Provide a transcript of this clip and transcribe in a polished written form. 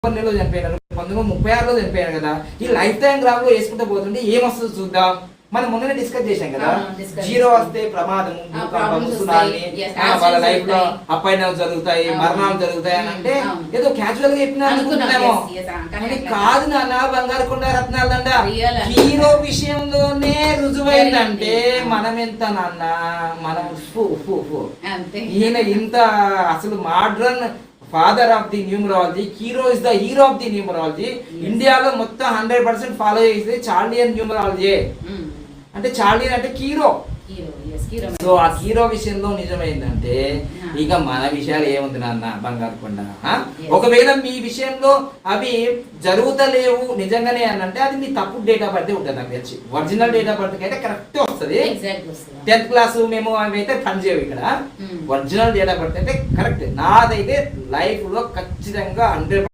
నెలలో చనిపోయినారు, 1936లో చనిపోయారు కదా. ఈ లైఫ్ టైం గ్రాఫ్ లో వేసుకుంటూ పోతుంటే ఏమొస్తుంది చూద్దాం. మనం మొన్ననే డిస్కస్ చేశాం కదా, జీరో వస్తే ప్రమాదం, భూకంపం, సునామీ, వాళ్ళ లైఫ్ లో అప్ అండ్ డౌన్ జరుగుతాయి, మరణాలు జరుగుతాయి అని అంటే ఏదో క్యాజువల్ గా చెప్పినా అనుకుంటున్నామో. కాదు నాన్న, బంగారు కొండ రత్నాల దండ హీరో విషయంలోనే రుజువైందంటే మనం ఎంత నాన్న, మనం ఈయన ఇంత అసలు modern father of the numerology, hero is the hero of the numerology. ఇండియాలో మొత్తం 100% ఫాలో చేసేది చార్లియన్ న్యూమరాలజీ. అంటే చార్లియన్ అంటే హీరో. సో ఆ హీరో విషయంలో నిజమైందంటే ఇక మన విషయాలు ఏముంది నాన్న, బంగారు కొండ. ఒకవేళ మీ విషయంలో అవి జరుగుతలేవు నిజంగానే అని అంటే అది మీ తప్పు డేట్ ఆఫ్ బర్త్ ఉంటుంది. నాకు తెలిసి ఒరిజినల్ డేట్ ఆఫ్ బర్త్ అయితే కరెక్ట్ వస్తుంది. 10th క్లాస్ మేము అవి అయితే పనిచేయవు. ఇక్కడ ఒరిజినల్ డేట్ ఆఫ్ బర్త్ అయితే కరెక్ట్. నాదైతే లైఫ్ లో ఖచ్చితంగా 100%